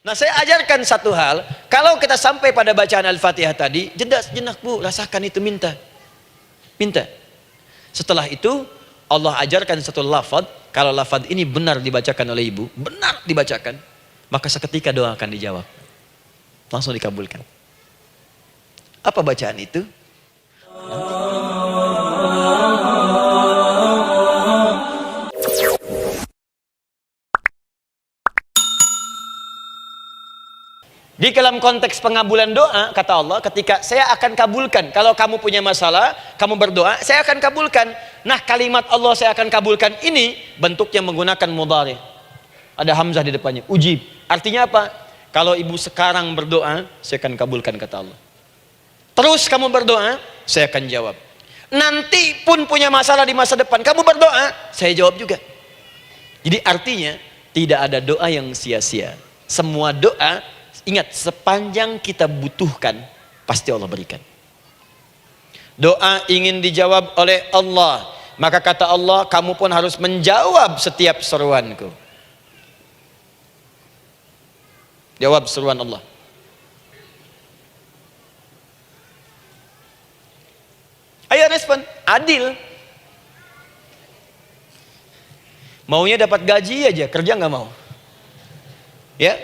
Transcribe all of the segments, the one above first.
Nah, saya ajarkan satu hal, kalau kita sampai pada bacaan Al-Fatihah tadi, jeda sejenak Bu, rasakan itu, minta. Minta. Setelah itu, Allah ajarkan satu lafaz, kalau lafaz ini benar dibacakan oleh ibu, benar dibacakan, maka seketika doa akan dijawab. Langsung dikabulkan. Apa bacaan itu? Di dalam konteks pengabulan doa, kata Allah, ketika saya akan kabulkan. Kalau kamu punya masalah, kamu berdoa, saya akan kabulkan. Nah, kalimat Allah saya akan kabulkan ini bentuknya menggunakan mudhari. Ada hamzah di depannya, ujib. Artinya apa? Kalau ibu sekarang berdoa, saya akan kabulkan, kata Allah. Terus kamu berdoa, saya akan jawab. Nanti pun punya masalah di masa depan, kamu berdoa, saya jawab juga. Jadi artinya tidak ada doa yang sia-sia. Semua doa, ingat, sepanjang kita butuhkan, pasti Allah berikan. Doa ingin dijawab oleh Allah, maka kata Allah, kamu pun harus menjawab setiap seruanku. Jawab seruan Allah. Ayo respon, adil. Maunya dapat gaji aja, kerja nggak mau. Ya?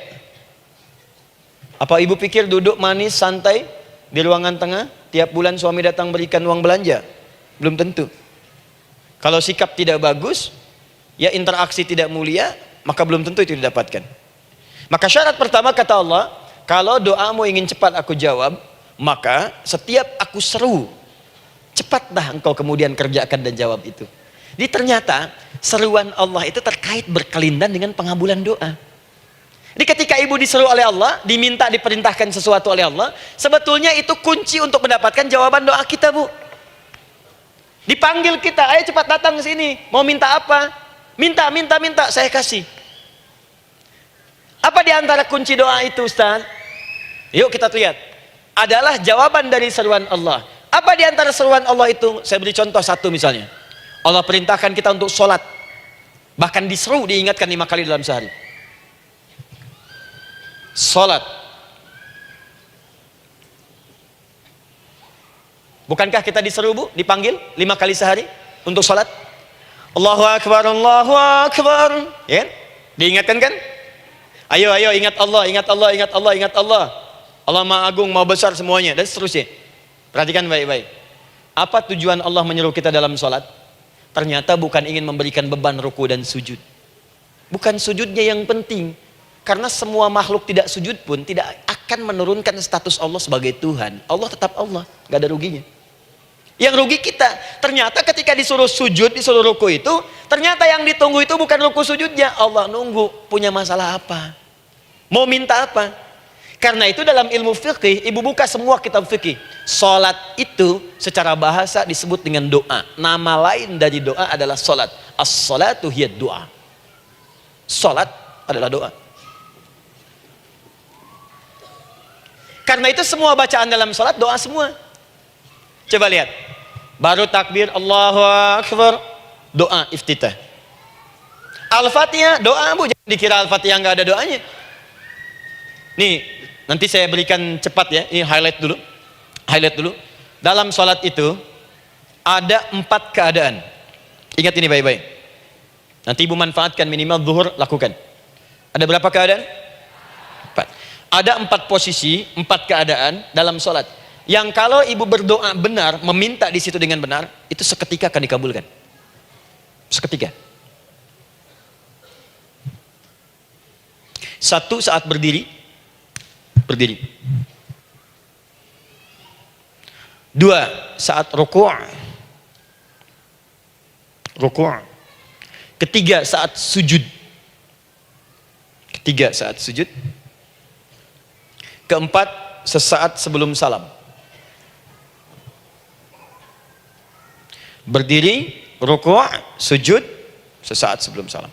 Apa ibu pikir duduk manis, santai di ruangan tengah, tiap bulan suami datang berikan uang belanja? Belum tentu. Kalau sikap tidak bagus, ya interaksi tidak mulia, maka belum tentu itu didapatkan. Maka syarat pertama, kata Allah, kalau doamu ingin cepat aku jawab, maka setiap aku seru, cepatlah engkau kemudian kerjakan dan jawab itu. Jadi ternyata seruan Allah itu terkait berkelindan dengan pengabulan doa. Jadi ketika ibu diseru oleh Allah, diminta, diperintahkan sesuatu oleh Allah, sebetulnya itu kunci untuk mendapatkan jawaban doa kita, Bu. Dipanggil kita, ayo cepat datang ke sini, mau minta apa? Minta, saya kasih. Apa di antara kunci doa itu, Ustaz? Yuk kita lihat. Adalah jawaban dari seruan Allah. Apa di antara seruan Allah itu? Saya beri contoh satu misalnya. Allah perintahkan kita untuk sholat. Bahkan diseru, diingatkan 5 kali dalam sehari. Sholat. Bukankah kita diseru, Bu? Dipanggil 5 kali sehari untuk sholat? Allahu Akbar, Allahu Akbar. Ya? Diingatkan kan? Ayo, ingat Allah, ingat Allah, ingat Allah, ingat Allah. Allah Maha Agung, Maha Besar semuanya, dan seterusnya. Perhatikan baik-baik. Apa tujuan Allah menyuruh kita dalam sholat? Ternyata bukan ingin memberikan beban ruku dan sujud. Bukan sujudnya yang penting. Karena semua makhluk tidak sujud pun tidak akan menurunkan status Allah sebagai Tuhan. Allah tetap Allah, gak ada ruginya. Yang rugi kita. Ternyata ketika disuruh sujud, disuruh ruku itu, ternyata yang ditunggu itu bukan ruku sujudnya. Allah nunggu, punya masalah apa? Mau minta apa? Karena itu dalam ilmu fikih, ibu buka semua kitab fikih. Salat itu secara bahasa disebut dengan doa. Nama lain dari doa adalah salat. As-salatu hiya doa. Salat adalah doa. Karena itu semua bacaan dalam salat doa semua. Coba lihat. Baru takbir Allahu Akbar, doa iftitah. Al-Fatihah doa, Bu, jangan dikira Al-Fatihah nggak ada doanya. Nih, nanti saya berikan cepat ya, ini highlight dulu. Highlight dulu. Dalam sholat itu ada 4 keadaan. Ingat ini baik-baik. Nanti ibu manfaatkan, minimal zuhur lakukan. Ada berapa keadaan? 4. Ada 4 posisi, 4 keadaan dalam sholat. Yang kalau ibu berdoa benar, meminta di situ dengan benar, itu seketika akan dikabulkan. Seketika. 1, saat berdiri. Berdiri. 2, saat ruku'. Ruku'. 3, saat sujud. 3, saat sujud. 4, sesaat sebelum salam. Berdiri, ruku', sujud, sesaat sebelum salam.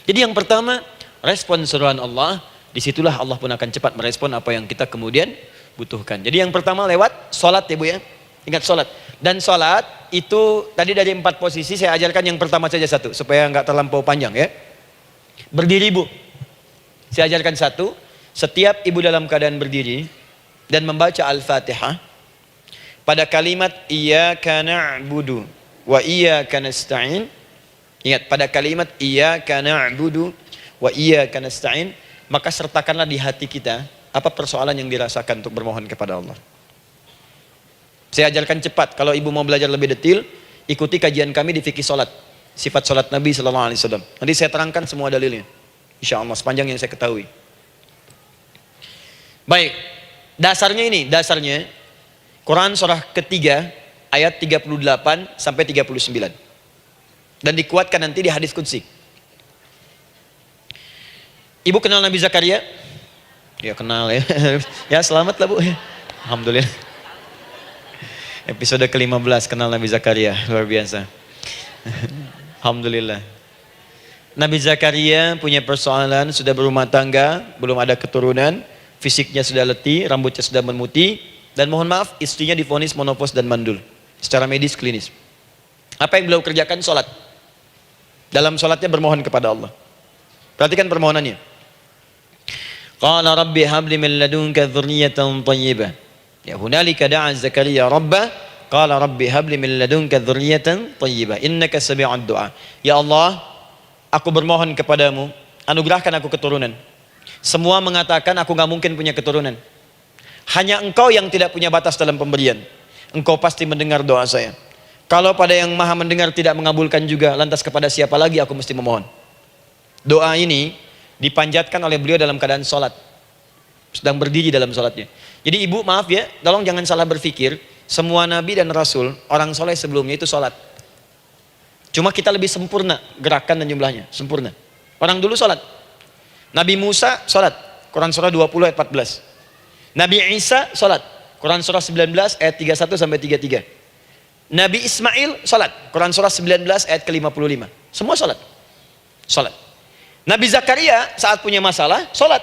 Jadi yang pertama, respon seruan Allah. Disitulah Allah pun akan cepat merespon apa yang kita kemudian butuhkan. Jadi yang pertama lewat sholat ya Bu ya. Ingat sholat. Dan sholat itu tadi dari 4 posisi saya ajarkan yang pertama saja 1. Supaya nggak terlampau panjang ya. Berdiri Bu. Saya ajarkan satu, setiap ibu dalam keadaan berdiri dan membaca Al-Fatihah, pada kalimat iyyaka na'budu wa iyyaka nasta'in, ingat pada kalimat iyyaka na'budu wa iyyaka nasta'in, maka sertakanlah di hati kita apa persoalan yang dirasakan untuk bermohon kepada Allah. Saya ajarkan cepat, kalau ibu mau belajar lebih detail, ikuti kajian kami di fikih salat, sifat salat Nabi sallallahu alaihi wasallam. Nanti saya terangkan semua dalilnya, insyaallah sepanjang yang saya ketahui. Baik, dasarnya ini, dasarnya Quran surah ketiga ayat 38 sampai 39. Dan dikuatkan nanti di hadis qudsi. Ibu kenal Nabi Zakaria? Ya kenal ya. Ya selamat lah Bu. Alhamdulillah. Episode ke-15 kenal Nabi Zakaria, luar biasa. Alhamdulillah. Nabi Zakaria punya persoalan, sudah berumah tangga, belum ada keturunan, fisiknya sudah letih, rambutnya sudah memutih, dan mohon maaf istrinya divonis menopause dan mandul secara medis klinis. Apa yang beliau kerjakan? Sholat. Dalam sholatnya bermohon kepada Allah. Perhatikan permohonannya. Qala rabbi habli min ladunka dzurriyyatan thayyibah. Ya hunalika da'a Zakaria rabbah qala rabbi habli min ladunka dzurriyyatan thayyibah innaka sami'ud du'a. Ya Allah, aku bermohon kepadamu, anugerahkan aku keturunan. Semua mengatakan aku gak mungkin punya keturunan. Hanya engkau yang tidak punya batas dalam pemberian. Engkau pasti mendengar doa saya. Kalau pada yang maha mendengar tidak mengabulkan juga, lantas kepada siapa lagi aku mesti memohon? Doa ini dipanjatkan oleh beliau dalam keadaan sholat. Sedang berdiri dalam sholatnya. Jadi ibu maaf ya, tolong jangan salah berpikir. Semua nabi dan rasul, orang soleh sebelumnya itu sholat. Cuma kita lebih sempurna gerakan dan jumlahnya, sempurna. Orang dulu sholat. Nabi Musa sholat, Quran surah 20 ayat 14. Nabi Isa sholat, Quran surah 19 ayat 31 sampai 33. Nabi Ismail sholat, Quran surah 19 ayat ke-55. Semua sholat. Sholat. Nabi Zakaria saat punya masalah, sholat.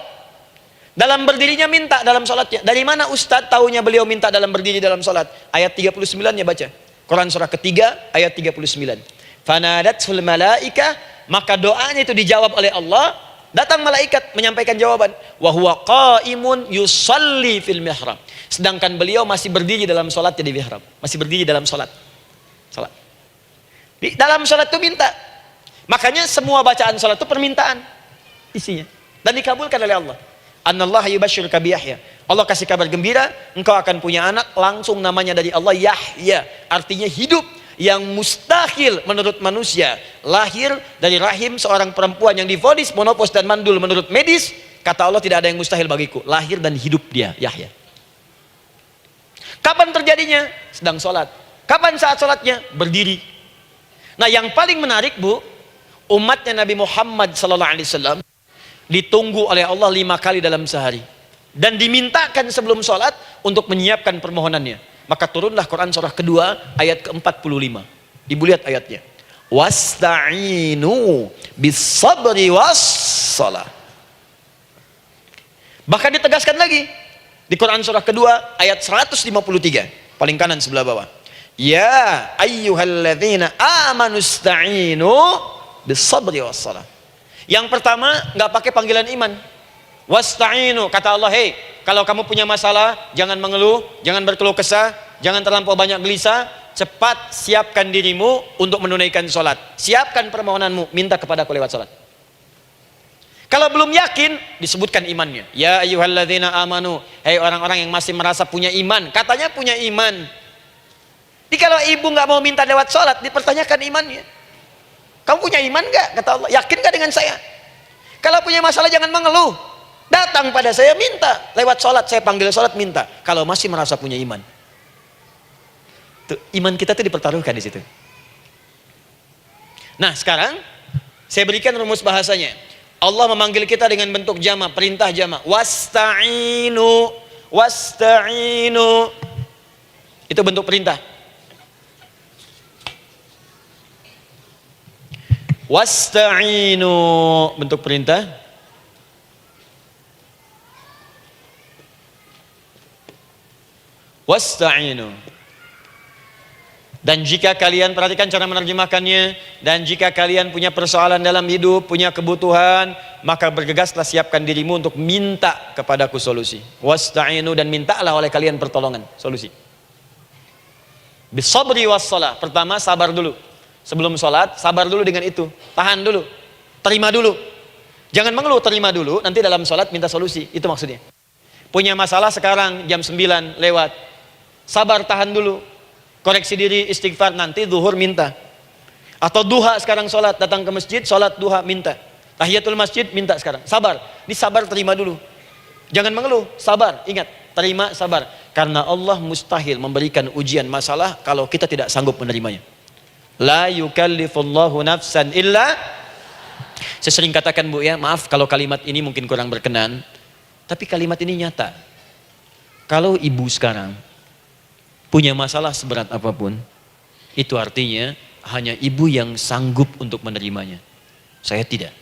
Dalam berdirinya minta dalam sholatnya. Dari mana Ustadz tahunya beliau minta dalam berdiri dalam sholat? Ayat 39-nya baca. Quran surah ketiga ayat 39. Fanadatul malaika, maka doanya itu dijawab oleh Allah. Datang malaikat menyampaikan jawaban. Wa huwa qaimun yusalli fil mihrab. Sedangkan beliau masih berdiri dalam sholatnya di mihrab. Masih berdiri dalam sholat. Sholat. Di dalam sholat itu minta. Makanya semua bacaan sholat itu permintaan isinya. Dan dikabulkan oleh Allah. Anallaha yubashshiruka bi Yahya. Allah kasih kabar gembira, engkau akan punya anak, langsung namanya dari Allah Yahya. Artinya hidup. Yang mustahil menurut manusia, lahir dari rahim seorang perempuan yang divonis menopause dan mandul menurut medis, kata Allah tidak ada yang mustahil bagiku, lahir dan hidup dia, Yahya. Kapan terjadinya? Sedang sholat. Kapan saat sholatnya? Berdiri. Nah yang paling menarik Bu, umatnya Nabi Muhammad SAW ditunggu oleh Allah 5 kali dalam sehari, dan dimintakan sebelum sholat untuk menyiapkan permohonannya. Maka turunlah Quran surah kedua ayat ke-45. Ibu lihat ayatnya. Wasta'inu bis-sabri was-shalah. Bahkan ditegaskan lagi di Quran surah kedua ayat 153, paling kanan sebelah bawah. Ya ayyuhalladzina amanu ista'inu bis-sabri was-shalah. Yang pertama enggak pakai panggilan iman. Wasta'inu, kata Allah, hei, kalau kamu punya masalah, jangan mengeluh, jangan berkeluh kesah, jangan terlampau banyak gelisah, cepat siapkan dirimu untuk menunaikan sholat. Siapkan permohonanmu, minta kepada aku lewat sholat. Kalau belum yakin, disebutkan imannya. Ya ayyuhalladzina amanu, hei orang-orang yang masih merasa punya iman, katanya punya iman. Jadi kalau ibu nggak mau minta lewat sholat, dipertanyakan imannya. Kamu punya iman nggak? Kata Allah, yakin nggak dengan saya? Kalau punya masalah jangan mengeluh. Datang pada saya minta lewat sholat, saya panggil sholat minta. Kalau masih merasa punya iman, tuh, iman kita tuh dipertaruhkan di situ. Nah sekarang saya berikan rumus bahasanya. Allah memanggil kita dengan bentuk jama, perintah jama. Wasta'inu, wasta'inu. Itu bentuk perintah. Wasta'inu, bentuk perintah. Wasta'inu. Dan jika kalian, perhatikan cara menerjemahkannya, dan jika kalian punya persoalan dalam hidup, punya kebutuhan, maka bergegaslah, siapkan dirimu untuk minta kepadaku solusi. Wasta'inu, dan mintalah oleh kalian pertolongan, solusi. Bisabri wassalah. Pertama, sabar dulu. Sebelum sholat, sabar dulu dengan itu. Tahan dulu, terima dulu. Jangan mengeluh, terima dulu, nanti dalam sholat minta solusi. Itu maksudnya. Punya masalah sekarang jam 9 lewat, sabar, tahan dulu, koreksi diri, istighfar, nanti zuhur minta. Atau duha sekarang sholat, datang ke masjid, sholat duha minta. Tahiyatul masjid minta sekarang, sabar. Ini sabar, terima dulu. Jangan mengeluh, sabar, ingat, terima, sabar. Karena Allah mustahil memberikan ujian masalah kalau kita tidak sanggup menerimanya. La yukallifullahu nafsan illa. Saya sering katakan Bu ya, maaf kalau kalimat ini mungkin kurang berkenan, tapi kalimat ini nyata. Kalau ibu sekarang punya masalah seberat apapun, itu artinya hanya ibu yang sanggup untuk menerimanya. Saya tidak.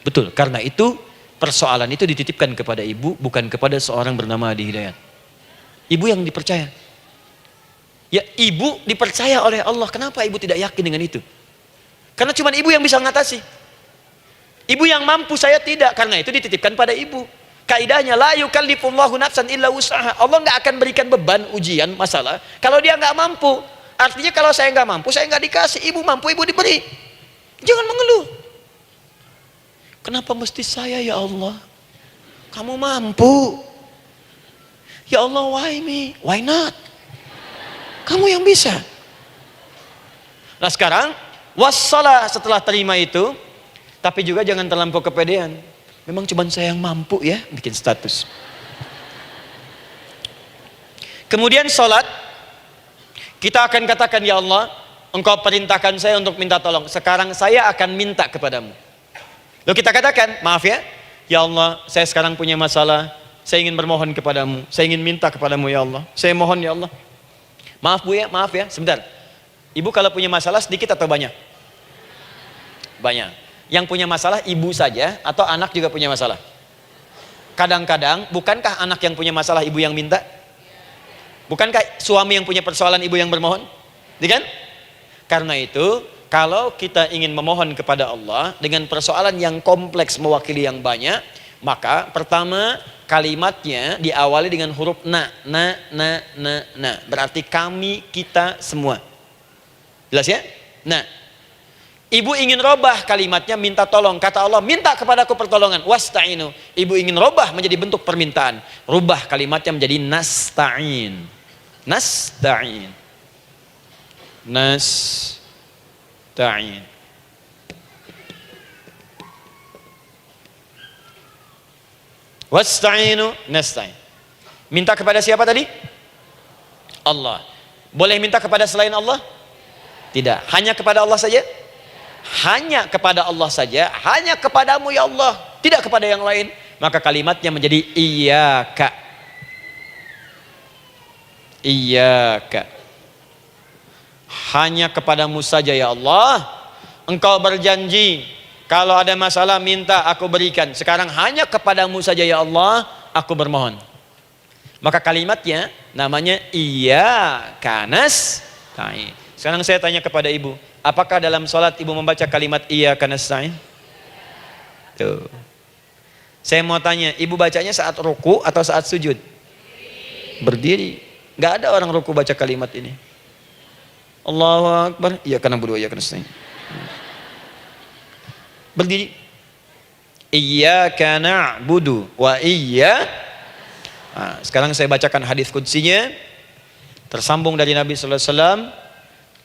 Betul, karena itu persoalan itu dititipkan kepada ibu, bukan kepada seorang bernama Adi Hidayat. Ibu yang dipercaya. Ya, ibu dipercaya oleh Allah. Kenapa ibu tidak yakin dengan itu? Karena cuma ibu yang bisa mengatasi. Ibu yang mampu, saya tidak. Karena itu dititipkan pada ibu. Kaidahnya, la yukallifullahu nafsan illa wus'aha. Allah nggak akan berikan beban, ujian, masalah kalau dia nggak mampu. Artinya kalau saya nggak mampu, saya nggak dikasih. Ibu mampu, ibu diberi. Jangan mengeluh. Kenapa mesti saya ya Allah? Kamu mampu. Ya Allah, why me? Why not? Kamu yang bisa. Nah sekarang, wassalah, setelah terima itu, tapi juga jangan terlampau kepedean. Memang cuma saya yang mampu ya, bikin status. Kemudian sholat, kita akan katakan, ya Allah, Engkau perintahkan saya untuk minta tolong. Sekarang saya akan minta kepadamu. Lalu kita katakan, maaf ya Allah, saya sekarang punya masalah, saya ingin bermohon kepadamu, saya ingin minta kepadamu ya Allah, saya mohon ya Allah. Maaf Bu ya, maaf ya, sebentar. Ibu kalau punya masalah sedikit atau banyak? Banyak. Yang punya masalah ibu saja atau anak juga punya masalah? Kadang-kadang, bukankah anak yang punya masalah ibu yang minta? Bukankah suami yang punya persoalan ibu yang bermohon? Kan? Karena itu, kalau kita ingin memohon kepada Allah dengan persoalan yang kompleks mewakili yang banyak, maka pertama kalimatnya diawali dengan huruf na. Berarti kami, kita, semua. Jelas ya? Nah, ibu ingin robah kalimatnya minta tolong. Kata Allah, minta kepadaku pertolongan. Wasta'inu. Ibu ingin robah menjadi bentuk permintaan. Rubah kalimatnya menjadi nasta'in. Nasta'in. Nasta'in. Wasta'inu nasta'in. Minta kepada siapa tadi? Allah. Boleh minta kepada selain Allah? Tidak. Hanya kepada Allah saja? Hanya kepada Allah saja. Hanya kepadamu ya Allah, tidak kepada yang lain. Maka kalimatnya menjadi iyyaka. Iyyaka. Hanya kepadamu saja ya Allah. Engkau berjanji kalau ada masalah minta aku berikan. Sekarang hanya kepadamu saja ya Allah aku bermohon. Maka kalimatnya namanya iyyaka nasta'in. Sekarang saya tanya kepada ibu, apakah dalam sholat ibu membaca kalimat iyyaka nasta'in? Tuh. Saya mau tanya, ibu bacanya saat ruku atau saat sujud? Berdiri. Gak ada orang ruku baca kalimat ini. Allahu Akbar, iyyaka na'budu wa iyyaka nasta'in. Berdiri. Iyyaka na'budu wa iyyaka. Nah, sekarang saya bacakan hadis qudsinya. Tersambung dari Nabi sallallahu alaihi wasallam.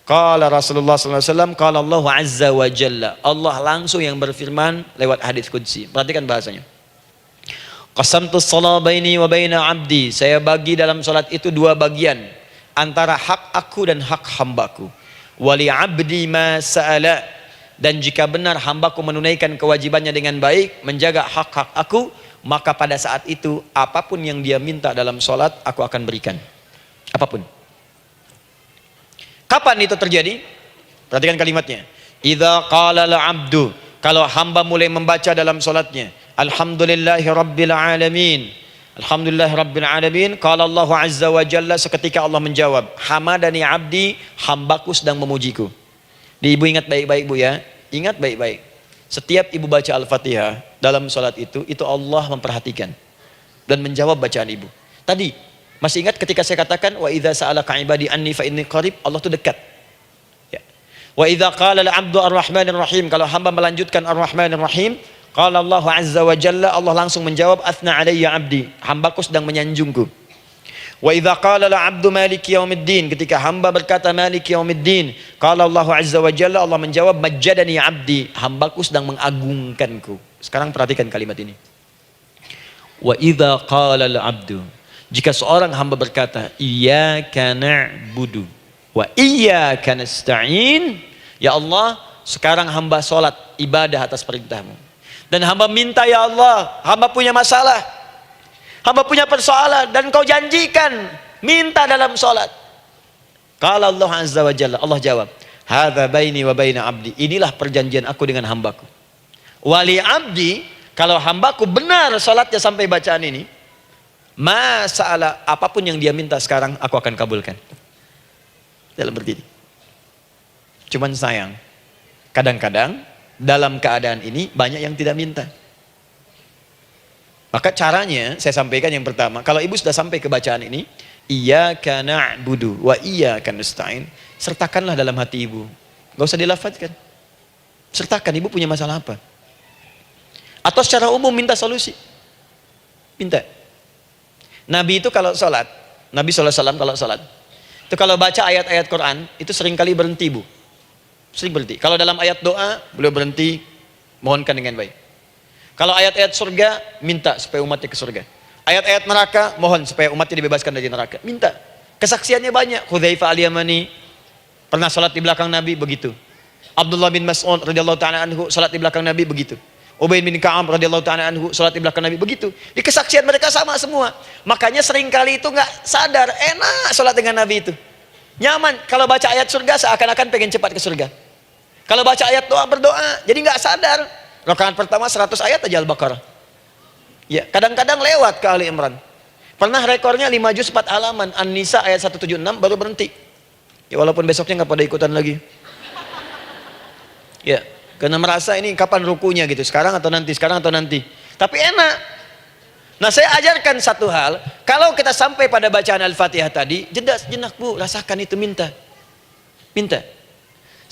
Qala Rasulullah sallallahu alaihi wasallam, qala Allah azza wa jalla. Allah langsung yang berfirman lewat hadis qudsi. Perhatikan bahasanya. Qasamtu shalah baini wa baina abdi. Saya bagi dalam salat itu dua bagian, antara hak aku dan hak hambaku. Wali abdi ma sa'ala. Dan jika benar hambaku menunaikan kewajibannya dengan baik, menjaga hak-hak aku, maka pada saat itu apapun yang dia minta dalam salat aku akan berikan. Apapun. Kapan itu terjadi? Perhatikan kalimatnya. Idza qala al-'abdu, kalau hamba mulai membaca dalam salatnya, alhamdulillahi rabbil alamin, Alhamdulillah Rabbil Alamin. Qala Allah Azza wa Jalla, seketika Allah menjawab, hamadani abdi, hambaku sedang memujiku. Ibu ingat baik-baik Bu ya, ingat baik-baik. Setiap ibu baca Al-Fatihah dalam sholat itu Allah memperhatikan dan menjawab bacaan ibu. Tadi masih ingat ketika saya katakan wa idza sa'alaka ibadi anni fa inni qarib, Allah itu dekat. Ya. Wa idza qala al-'abdu ar-rahmanir rahim, kalau hamba melanjutkan ar-rahmanir rahim, qala Allah Azza wa Jalla, Allah langsung menjawab athna alayya 'abdi, hambaku sedang menyanjungku. Wa idza qala al-'abdu maliki yaumiddin, ketika hamba berkata maliki yaumiddin, qala Allah Azza wa Jalla, Allah menjawab majjadani 'abdi, hambaku sedang mengagungkanku. Sekarang perhatikan kalimat ini. Wa idza qala al-'abdu, jika seorang hamba berkata iyyaka na'budu wa iyyaka nasta'in, ya Allah, sekarang hamba salat ibadah atas perintahmu, dan hamba minta ya Allah, hamba punya masalah, hamba punya persoalan, dan kau janjikan minta dalam salat. Qala Allah Azza wa Jalla, Allah jawab, hadza baini wa baina abdi, inilah perjanjian aku dengan hambaku. Wali abdi, kalau hambaku benar salatnya sampai bacaan ini, masalah apapun yang dia minta sekarang aku akan kabulkan. Dalam berdiri. Cuman sayang, kadang-kadang dalam keadaan ini banyak yang tidak minta. Maka caranya saya sampaikan yang pertama, kalau ibu sudah sampai ke bacaan ini, iyyaka na'budu wa iyyaka nasta'in, sertakanlah dalam hati ibu. Gak usah dilafadzkan. Sertakan ibu punya masalah apa. Atau secara umum minta solusi. Minta. Nabi itu kalau sholat, Nabi SAW kalau sholat, itu kalau baca ayat-ayat Quran, itu seringkali berhenti Bu. Sering berhenti. Kalau dalam ayat doa, beliau berhenti, mohonkan dengan baik. Kalau ayat-ayat surga, minta supaya umatnya ke surga. Ayat-ayat neraka, mohon supaya umatnya dibebaskan dari neraka. Minta. Kesaksiannya banyak. Hudzaifah al-Yamani pernah sholat di belakang Nabi, begitu. Abdullah bin Mas'ud radhiyallahu ta'ala anhu sholat di belakang Nabi, begitu. Ubay bin Ka'ab radhiyallahu ta'ala anhu salat di belakang Nabi, begitu. Di kesaksian mereka sama semua. Makanya seringkali itu nggak sadar, enak salat dengan Nabi itu. Nyaman. Kalau baca ayat surga seakan-akan pengen cepat ke surga. Kalau baca ayat doa berdoa, jadi nggak sadar. Rakaat pertama 100 ayat aja Al-Baqarah. Ya, kadang-kadang lewat ke Ali Imran. Pernah rekornya 5 juz 4 halaman, An-Nisa ayat 176 baru berhenti. Ya walaupun besoknya nggak pada ikutan lagi. Ya. Karena merasa ini kapan rukunya gitu, sekarang atau nanti, sekarang atau nanti. Tapi enak. Nah saya ajarkan satu hal, kalau kita sampai pada bacaan Al-Fatihah tadi, jeda sejenak Bu, rasakan itu, minta. Minta.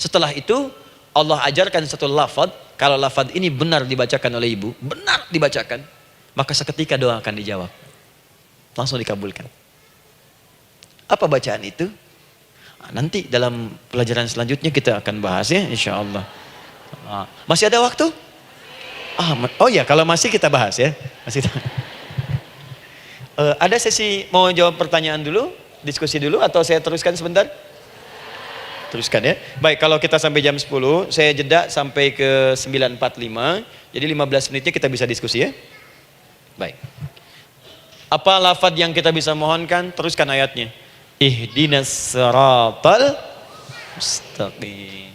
Setelah itu Allah ajarkan satu lafaz, kalau lafaz ini benar dibacakan oleh ibu, benar dibacakan, maka seketika doa akan dijawab. Langsung dikabulkan. Apa bacaan itu? Nanti dalam pelajaran selanjutnya kita akan bahas ya, insya Allah. Masih ada waktu? Oh ya, kalau masih kita bahas ya. Masih. Ada sesi mau jawab pertanyaan dulu, diskusi dulu, atau saya teruskan sebentar? Teruskan ya. Baik, kalau kita sampai jam 10, saya jeda sampai ke 9.45. Jadi 15 menitnya kita bisa diskusi ya. Baik. Apa lafaz yang kita bisa mohonkan? Teruskan ayatnya. Ihdinas siratal mustaqim.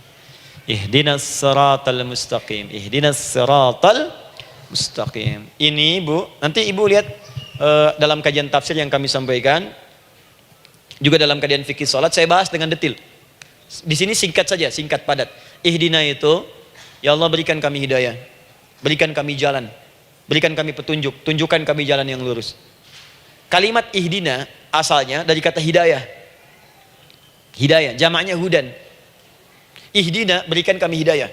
Ihdinas siratal mustaqim. Ihdinas siratal mustaqim. Ini Bu, nanti Ibu lihat dalam kajian tafsir yang kami sampaikan, juga dalam kajian fikih salat saya bahas dengan detail. Di sini singkat saja, singkat padat. Ihdina itu, ya Allah berikan kami hidayah, berikan kami jalan, berikan kami petunjuk, tunjukkan kami jalan yang lurus. Kalimat ihdina asalnya dari kata hidayah. Hidayah, jamaknya hudan. Ihdina, berikan kami hidayah,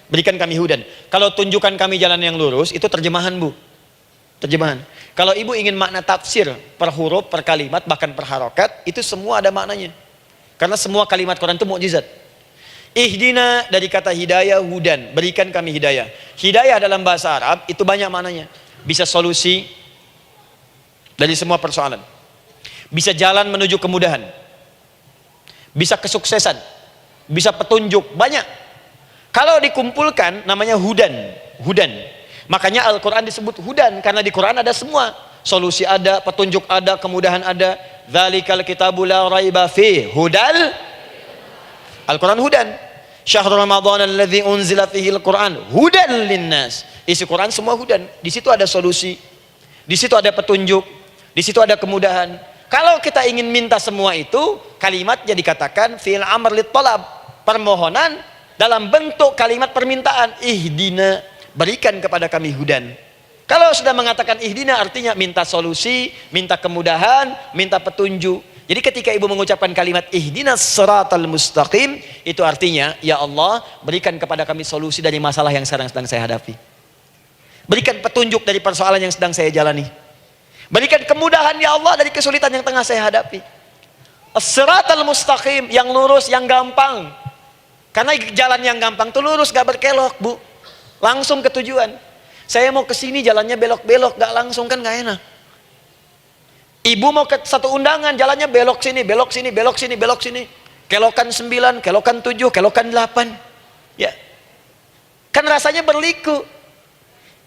berikan kami hudan. Kalau tunjukkan kami jalan yang lurus, itu terjemahan Bu. Terjemahan. Kalau ibu ingin makna tafsir per huruf, per kalimat, bahkan per harokat, itu semua ada maknanya. Karena semua kalimat Quran itu mukjizat. Ihdina dari kata hidayah, hudan, berikan kami hidayah. Hidayah dalam bahasa Arab itu banyak maknanya. Bisa solusi dari semua persoalan. Bisa jalan menuju kemudahan. Bisa kesuksesan. Bisa petunjuk, banyak. Kalau dikumpulkan namanya hudan. Hudan. Makanya Al-Quran disebut hudan, karena di Quran ada semua. Solusi ada, petunjuk ada, kemudahan ada. Dzalikal kitabu la raiba fi hudal. Al-Quran hudan. Syahrul Ramadan alladzi unzila fihi al-Quran hudan linnas. Isi Quran semua hudan. Di situ ada solusi. di situ ada petunjuk, di situ ada kemudahan. Kalau kita ingin minta semua itu, kalimatnya dikatakan fi'il amr lit talab, permohonan dalam bentuk kalimat permintaan. Ihdina, berikan kepada kami hudan. Kalau sudah mengatakan ihdina artinya minta solusi, minta kemudahan, minta petunjuk. Jadi ketika ibu mengucapkan kalimat ihdinas siratal mustaqim, itu artinya ya Allah, berikan kepada kami solusi dari masalah yang sedang saya hadapi. Berikan petunjuk dari persoalan yang sedang saya jalani. Berikan kemudahan ya Allah dari kesulitan yang tengah saya hadapi. As-siratal mustaqim, yang lurus, yang gampang. Karena jalan yang gampang itu lurus, gak berkelok, Bu. Langsung ke tujuan. Saya mau ke sini jalannya belok-belok, gak langsung, kan gak enak. Ibu mau ke satu undangan, jalannya belok sini, belok sini, belok sini, belok sini. Kelokan 9, kelokan 7, kelokan 8. Ya. Kan rasanya berliku.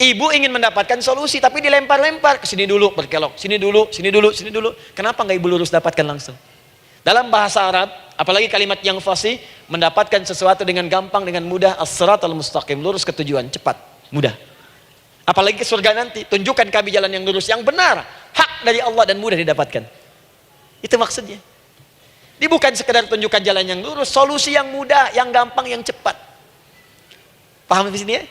Ibu ingin mendapatkan solusi, tapi dilempar-lempar. Ke sini dulu, berkelok. Sini dulu, sini dulu, sini dulu. Kenapa nggak ibu lurus dapatkan langsung? Dalam bahasa Arab, apalagi kalimat yang fasih, mendapatkan sesuatu dengan gampang, dengan mudah. As-siratal mustaqim, lurus ke tujuan, cepat, mudah. Apalagi ke surga nanti, tunjukkan kami jalan yang lurus, yang benar. Hak dari Allah dan mudah didapatkan. Itu maksudnya. Ini bukan sekedar tunjukkan jalan yang lurus, solusi yang mudah, yang gampang, yang cepat. Paham di sini ya?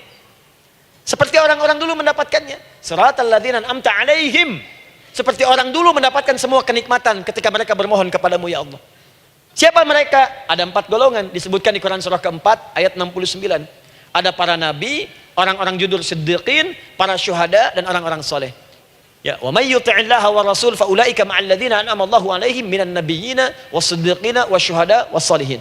Seperti orang-orang dulu mendapatkannya. Siratal ladzina an'amta 'alaihim. Seperti orang dulu mendapatkan semua kenikmatan ketika mereka bermohon kepadamu ya Allah. Siapa mereka? Ada 4 golongan disebutkan di Quran surah keempat ayat 69. Ada para nabi, orang-orang jujur siddiqin, para syuhada dan orang-orang soleh. Ya, wa may yuti'illaha wa rasul fa ulaika ma'al ladzina an'ama Allahu 'alaihim minan nabiyyina was-siddiqina wasyuhada was-shalihin.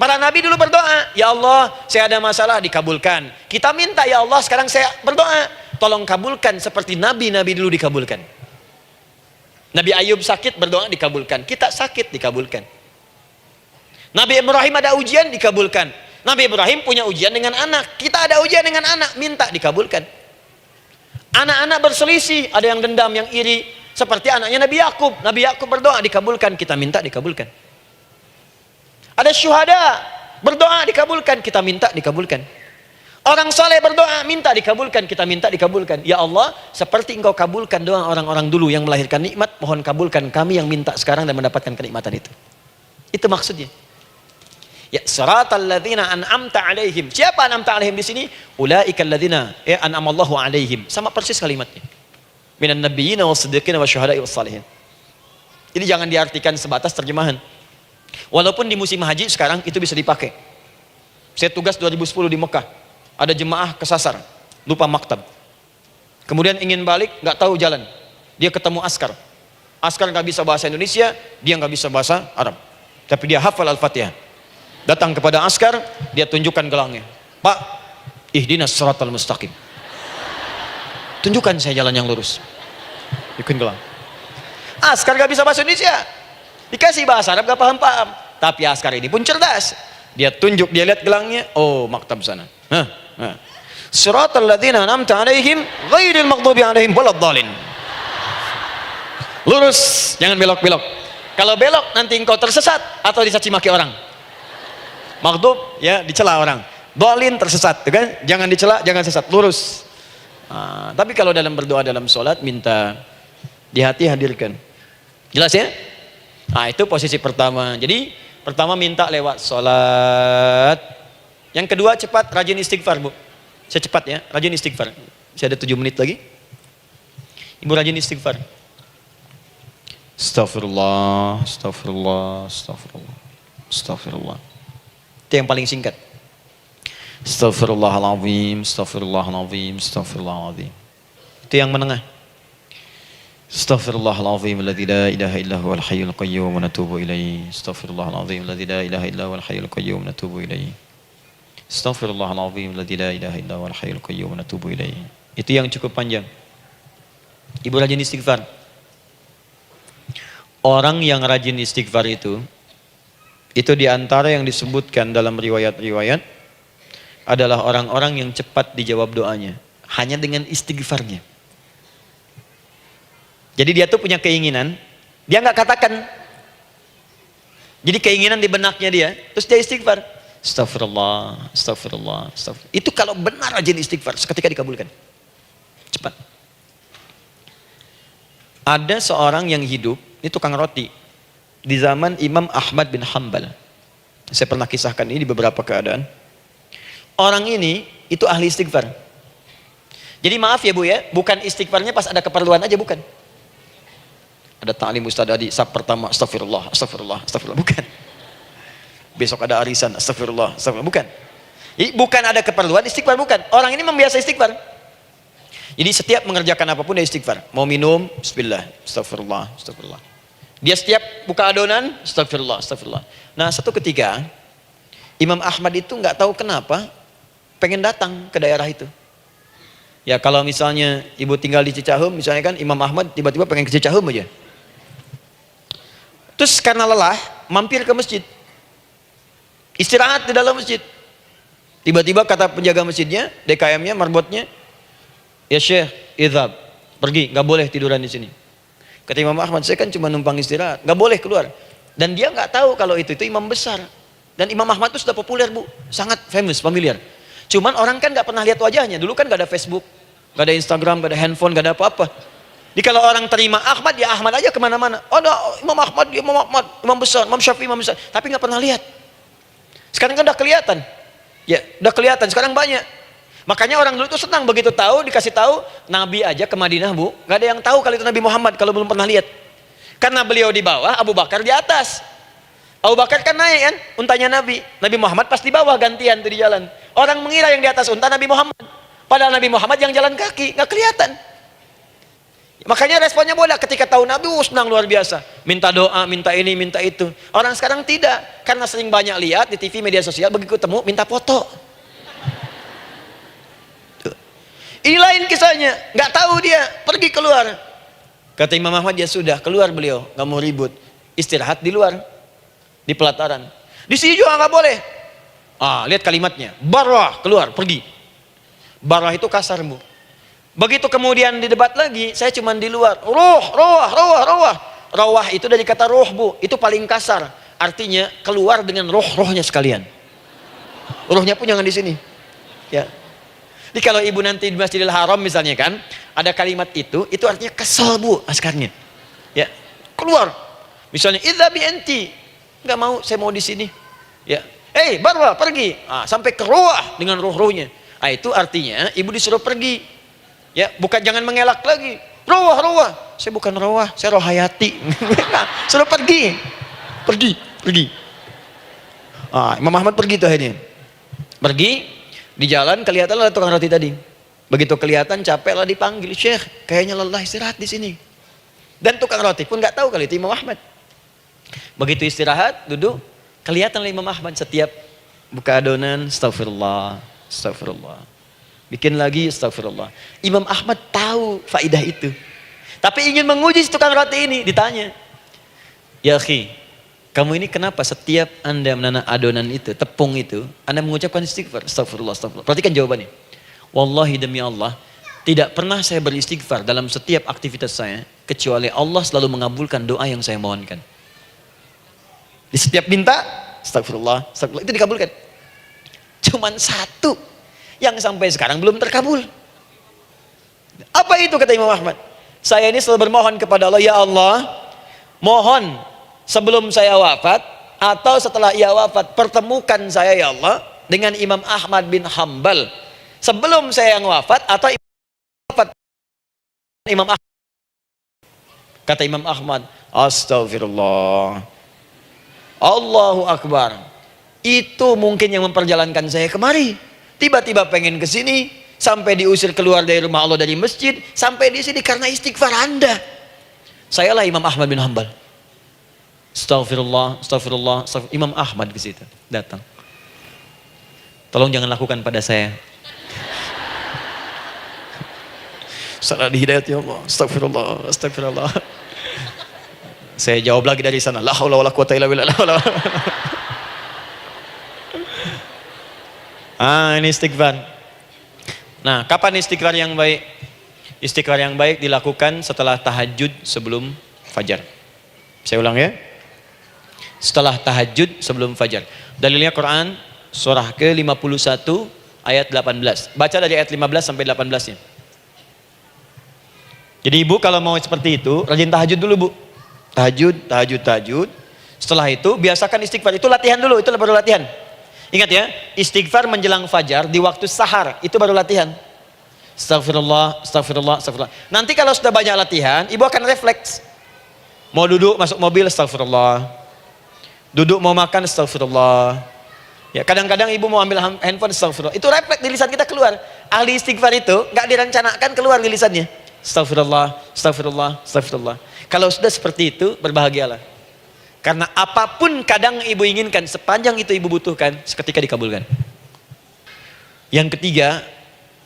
Para nabi dulu berdoa, ya Allah, saya ada masalah, dikabulkan. Kita minta, ya Allah, sekarang saya berdoa, tolong kabulkan seperti nabi-nabi dulu dikabulkan. Nabi Ayub sakit, berdoa, dikabulkan. Kita sakit, dikabulkan. Nabi Ibrahim ada ujian, dikabulkan. Nabi Ibrahim punya ujian dengan anak, kita ada ujian dengan anak, minta, dikabulkan. Anak-anak berselisih, ada yang dendam, yang iri, seperti anaknya Nabi Yakub. Nabi Yakub berdoa, dikabulkan. Kita minta, dikabulkan. Ada syuhada, berdoa, dikabulkan. Kita minta, dikabulkan. Orang soleh berdoa, minta, dikabulkan. Kita minta, dikabulkan. Ya Allah, seperti engkau kabulkan doa orang-orang dulu yang melahirkan nikmat, mohon kabulkan kami yang minta sekarang dan mendapatkan kenikmatan itu. Itu maksudnya. Ya, siratal ladzina an'amta 'alaihim. Siapa an'amta 'alaihim di sini? Ulaikal ladzina an'amallahu 'alaihim. Sama persis kalimatnya. Minan nabiyyina was-siddiqina wasyuhada'i was-shalihin. Jadi jangan diartikan sebatas terjemahan. Walaupun di musim haji sekarang itu bisa dipakai. Saya tugas 2010 di Mekah. Ada jemaah kesasar, lupa maktab. Kemudian ingin balik, nggak tahu jalan. Dia ketemu askar. Askar nggak bisa bahasa Indonesia, dia nggak bisa bahasa Arab. Tapi dia hafal Al-Fatihah. Datang kepada askar, dia tunjukkan gelangnya. Pak, ihdinas siratal mustaqim. Tunjukkan saya jalan yang lurus. Bikin gelang. Askar nggak bisa bahasa Indonesia. Dikasih bahasa Arab gak paham-paham. Tapi askar ini pun cerdas. Dia tunjuk, dia lihat gelangnya. Oh, maktab sana. Siratal ladzina an'amta 'alaihim ghairil maghdubi 'alaihim waladdallin. Lurus, jangan belok-belok. Kalau belok nanti engkau tersesat atau dicaci maki orang. Maghdub ya dicela orang. Dhalin tersesat, kan? Jangan dicela, jangan sesat, lurus. Tapi kalau dalam berdoa dalam sholat minta di hati hadirkan. Jelas ya? Nah, itu posisi pertama. Jadi pertama minta lewat sholat. Yang kedua cepat, rajin istighfar, Bu. Saya cepat ya, rajin istighfar. Saya ada 7 menit lagi. Ibu rajin istighfar. Astaghfirullah, astaghfirullah, astaghfirullah, astaghfirullah. Itu yang paling singkat. Astaghfirullahaladzim, astaghfirullahaladzim, astaghfirullahaladzim. Itu yang menengah. Astaghfirullahaladzim alladzi la ilaha illa huwal hayyul qayyum wa natubu ilaihi. Astaghfirullahaladzim alladzi la ilaha illa huwal hayyul qayyum wa natubu ilaihi. Astaghfirullahaladzim alladzi la ilaha illa huwal hayyul qayyum wa natubu ilaihi. Itu yang cukup panjang. Ibu rajin istighfar. Orang yang rajin istighfar itu diantara yang disebutkan dalam riwayat-riwayat adalah orang-orang yang cepat dijawab doanya hanya dengan istighfarnya. Jadi dia tuh punya keinginan, dia nggak katakan. Jadi keinginan di benaknya dia, terus dia istighfar. Astagfirullah, astagfirullah, astagfirullah. Itu kalau benar rajin istighfar, seketika dikabulkan. Cepat. Ada seorang yang hidup, ini tukang roti, di zaman Imam Ahmad bin Hanbal. Saya pernah kisahkan ini di beberapa keadaan. Orang ini itu ahli istighfar. Jadi maaf ya Bu ya, bukan istighfarnya pas ada keperluan aja, bukan. Ada ta'lim Ustaz Adi, sab pertama astagfirullah, astagfirullah, astagfirullah, bukan. Besok ada arisan, astagfirullah, astagfirullah, bukan. Jadi bukan ada keperluan istighfar, bukan. Orang ini membiasa istighfar. Jadi setiap mengerjakan apapun dia istighfar. Mau minum, bismillah, astagfirullah, astagfirullah. Dia setiap buka adonan, astagfirullah, astagfirullah. Nah, satu ketika Imam Ahmad itu nggak tahu kenapa pengen datang ke daerah itu. Ya kalau misalnya ibu tinggal di Cicahem, misalnya kan Imam Ahmad tiba-tiba pengen ke Cicahem aja. Terus karena lelah, mampir ke masjid. Istirahat di dalam masjid. Tiba-tiba kata penjaga masjidnya, DKM-nya, marbotnya, ya Syekh, idhab, pergi, nggak boleh tiduran di sini. Kata Imam Ahmad, saya kan cuma numpang istirahat, nggak boleh keluar. Dan dia nggak tahu kalau itu imam besar. Dan Imam Ahmad itu sudah populer Bu, sangat famous, familiar. Cuman orang kan nggak pernah lihat wajahnya. Dulu kan nggak ada Facebook, nggak ada Instagram, nggak ada handphone, nggak ada apa-apa. Jadi kalau orang terima Ahmad, ya Ahmad aja kemana-mana. Oh, ada Imam Ahmad, Imam Ahmad, Imam besar, Imam Syafi'i, Imam besar. Tapi nggak pernah lihat. Sekarang kan udah kelihatan. Ya, udah kelihatan. Sekarang banyak. Makanya orang dulu tuh senang begitu tahu, dikasih tahu Nabi aja ke Madinah Bu, nggak ada yang tahu kalau itu Nabi Muhammad kalau belum pernah lihat. Karena beliau di bawah, Abu Bakar di atas. Abu Bakar kan naik kan, untanya Nabi. Nabi Muhammad pas di bawah gantian tuh di jalan. Orang mengira yang di atas unta Nabi Muhammad. Padahal Nabi Muhammad yang jalan kaki, nggak kelihatan. Makanya responnya bola ketika tahu Nabi, senang luar biasa. Minta doa, minta ini, minta itu. Orang sekarang tidak, karena sering banyak lihat di TV media sosial, begitu ketemu minta foto. Ini lain kisahnya, nggak tahu dia, pergi keluar. Kata Imam Ahmad, ya sudah, keluar beliau, nggak mau ribut, istirahat di luar, di pelataran. Di sini juga nggak boleh. Lihat kalimatnya, barwah, keluar, pergi. Barwah itu kasar Bu. Begitu kemudian didebat lagi, saya cuma di luar. Rawah itu dari kata roh Bu, itu paling kasar. Artinya keluar dengan rohnya sekalian. Rohnya pun jangan di sini. Ya. Jadi kalau ibu nanti di Masjidil Haram misalnya kan, ada kalimat itu artinya kesel Bu askarnya. Ya, keluar. Misalnya idza bi anti, enggak mau, saya mau di sini. Ya. Barwa, pergi. Sampai ke ruah dengan rohnya. Itu artinya ibu disuruh pergi. Ya, bukan jangan mengelak lagi. Ruah. Saya bukan ruah, saya rohayati. Suruh pergi. Pergi. Imam Ahmad pergi tuh akhirnya. Pergi. Di jalan kelihatan lah tukang roti tadi. Begitu kelihatan capek lah dipanggil, Syekh, kayaknya lelah istirahat di sini. Dan tukang roti pun nggak tahu kali itu Imam Ahmad. Begitu istirahat, duduk, kelihatan lah Imam Ahmad setiap buka adonan, astagfirullah. Bikin lagi, astagfirullah. Imam Ahmad tahu faidah itu. Tapi ingin menguji si tukang roti ini, ditanya, ya akhi, kamu ini kenapa setiap Anda menanam adonan itu, tepung itu, Anda mengucapkan istighfar? Astagfirullah. Perhatikan jawabannya. Wallahi demi Allah, tidak pernah saya beristighfar dalam setiap aktivitas saya, kecuali Allah selalu mengabulkan doa yang saya mohonkan. Di setiap minta, astagfirullah, itu dikabulkan. Cuman satu yang sampai sekarang belum terkabul. Apa itu kata Imam Ahmad? Saya ini selalu bermohon kepada Allah, ya Allah, mohon sebelum saya wafat atau setelah ia wafat, pertemukan saya ya Allah dengan Imam Ahmad bin Hanbal sebelum saya yang wafat atau wafat Imam Ahmad. Kata Imam Ahmad, astagfirullah, Allahu Akbar. Itu mungkin yang memperjalankan saya kemari. Tiba-tiba pengen ke sini, sampai diusir keluar dari rumah Allah, dari masjid, sampai di sini karena istighfar Anda. Sayalah Imam Ahmad bin Hanbal. Astagfirullah. Imam Ahmad ke situ datang. Tolong jangan lakukan pada saya. Salah di hidayat ya Allah. Astagfirullah. Saya jawab lagi dari sana. La haula wala quwata illa billah. Ini istighfar. Nah, kapan istighfar yang baik? Istighfar yang baik dilakukan setelah tahajud sebelum fajar. Saya ulang ya. Setelah tahajud sebelum fajar. Dalilnya Quran surah ke-51 ayat 18. Baca dari ayat 15 sampai 18-nya. Jadi ibu kalau mau seperti itu, rajin tahajud dulu bu. Tahajud. Setelah itu biasakan istighfar. Itu latihan dulu, itu baru latihan. Ingat ya, istighfar menjelang fajar di waktu sahar, itu baru latihan. Astagfirullah. Nanti kalau sudah banyak latihan, ibu akan refleks. Mau duduk masuk mobil, astagfirullah. Duduk mau makan, astagfirullah. Ya, kadang-kadang ibu mau ambil handphone, astagfirullah. Itu refleks di lisan kita keluar. Ahli istighfar itu nggak direncanakan keluar di lisannya. Astagfirullah. Kalau sudah seperti itu, berbahagialah. Karena apapun kadang ibu inginkan, sepanjang itu ibu butuhkan, seketika dikabulkan. Yang ketiga,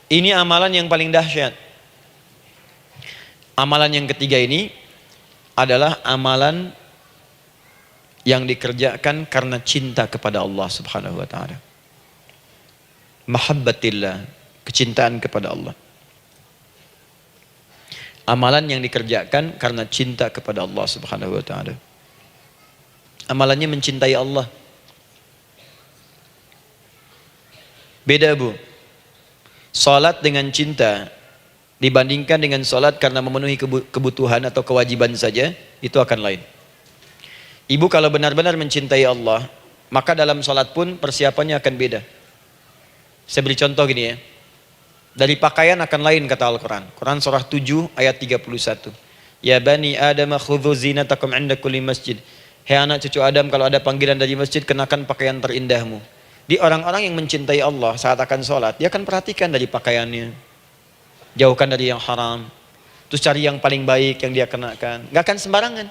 ini amalan yang paling dahsyat. Amalan yang ketiga ini adalah amalan yang dikerjakan karena cinta kepada Allah Subhanahu wa taala. Mahabbatillah, kecintaan kepada Allah. Amalan yang dikerjakan karena cinta kepada Allah Subhanahu wa taala. Amalannya mencintai Allah. Beda bu. Salat dengan cinta dibandingkan dengan salat karena memenuhi kebutuhan atau kewajiban saja, itu akan lain. Ibu kalau benar-benar mencintai Allah, maka dalam salat pun persiapannya akan beda. Saya beri contoh gini ya. Dari pakaian akan lain kata Al-Quran. Quran surah 7 ayat 31. Ya bani Adam khudhu zinatakum 'inda kulli masjid. Hei anak cucu Adam, kalau ada panggilan dari masjid, kenakan pakaian terindahmu. Di orang-orang yang mencintai Allah saat akan sholat, dia akan perhatikan dari pakaiannya. Jauhkan dari yang haram. Terus cari yang paling baik yang dia kenakan. Gak akan sembarangan.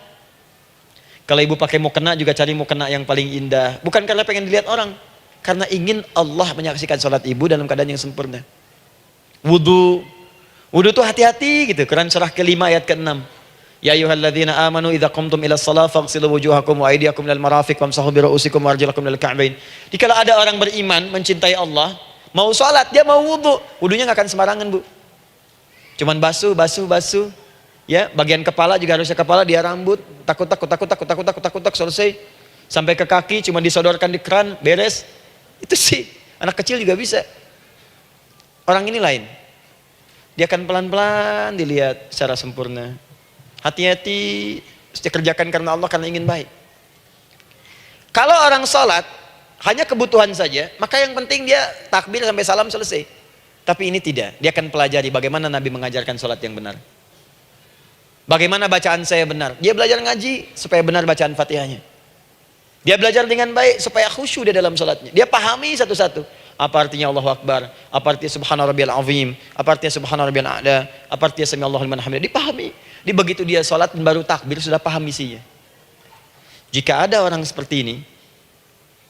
Kalau ibu pakai mukena juga cari mukena yang paling indah. Bukan karena pengen dilihat orang. Karena ingin Allah menyaksikan sholat ibu dalam keadaan yang sempurna. Wudu tuh hati-hati gitu. Quran surah ke-5 ayat ke-6. Ya ayyuhalladzina amanu idza qumtum ila shalah faghsilu wujuhakum wa aydiyakum ilal marafiq wamsahu bi ru'usikum wa arjulakum ilal ka'bain. Jika ada orang beriman mencintai Allah, mau salat, dia mau wudu, wudunya enggak akan sembarangan, Bu. Cuman basuh. Ya, bagian kepala juga harusnya kepala, dia rambut, takut selesai. Sampai ke kaki cuma disodorkan di keran, beres. Itu sih anak kecil juga bisa. Orang ini lain. Dia akan pelan-pelan dilihat secara sempurna. Hati-hati, kerjakan karena Allah, karena ingin baik. Kalau orang sholat hanya kebutuhan saja, maka yang penting dia takbir sampai salam selesai. Tapi ini tidak, dia akan pelajari bagaimana Nabi mengajarkan sholat yang benar. Bagaimana bacaan saya benar. Dia belajar ngaji supaya benar bacaan Fatihahnya. Dia belajar dengan baik supaya khusyuk di dalam sholatnya. Dia pahami satu-satu. Apa artinya Allahu Akbar, apa artinya Subhana Rabbiyal Azim, apa artinya Subhana Rabbiyal A'la, apa artinya Sami Allahu liman hamidah. Dipahami. Di begitu dia sholat baru takbir sudah paham isinya. Jika ada orang seperti ini,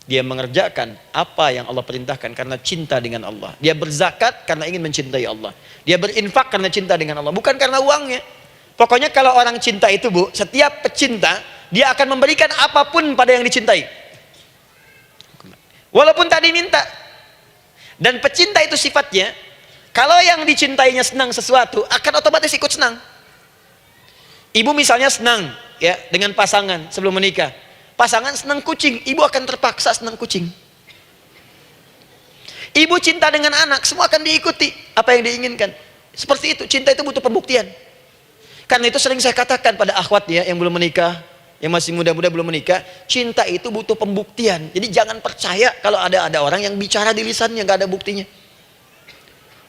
dia mengerjakan apa yang Allah perintahkan karena cinta dengan Allah. Dia berzakat karena ingin mencintai Allah. Dia berinfak karena cinta dengan Allah, bukan karena uangnya. Pokoknya kalau orang cinta itu, Bu, setiap pecinta dia akan memberikan apapun pada yang dicintai. Walaupun tadi minta. Dan pecinta itu sifatnya, kalau yang dicintainya senang sesuatu, akan otomatis ikut senang. Ibu misalnya senang ya dengan pasangan sebelum menikah. Pasangan senang kucing, ibu akan terpaksa senang kucing. Ibu cinta dengan anak, semua akan diikuti apa yang diinginkan. Seperti itu, cinta itu butuh pembuktian. Karena itu sering saya katakan pada akhwat ya yang belum menikah, yang masih muda-muda belum menikah, cinta itu butuh pembuktian. Jadi jangan percaya kalau ada orang yang bicara di lisannya nggak ada buktinya.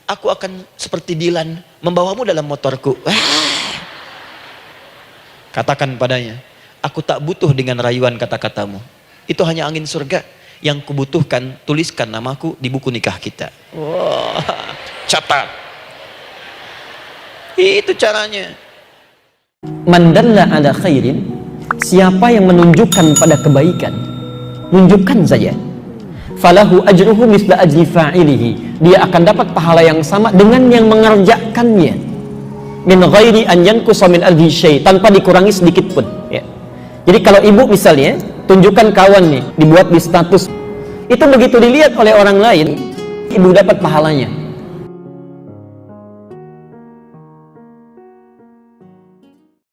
Aku akan seperti Dilan membawamu dalam motorku. Katakan padanya, aku tak butuh dengan rayuan kata-katamu. Itu hanya angin surga. Yang kubutuhkan, tuliskan namaku di buku nikah kita. Wah, catat. Itu caranya. Man dalla ala khairin, siapa yang menunjukkan pada kebaikan, tunjukkan saja. Falahu ajruhu misla ajri fa'ilihi, dia akan dapat pahala yang sama dengan yang mengerjakannya. Min ghairi an yanqusa min ajri syai', tanpa dikurangi sedikit pun ya. Jadi kalau ibu misalnya tunjukkan kawan nih, dibuat di status, itu begitu dilihat oleh orang lain, ibu dapat pahalanya.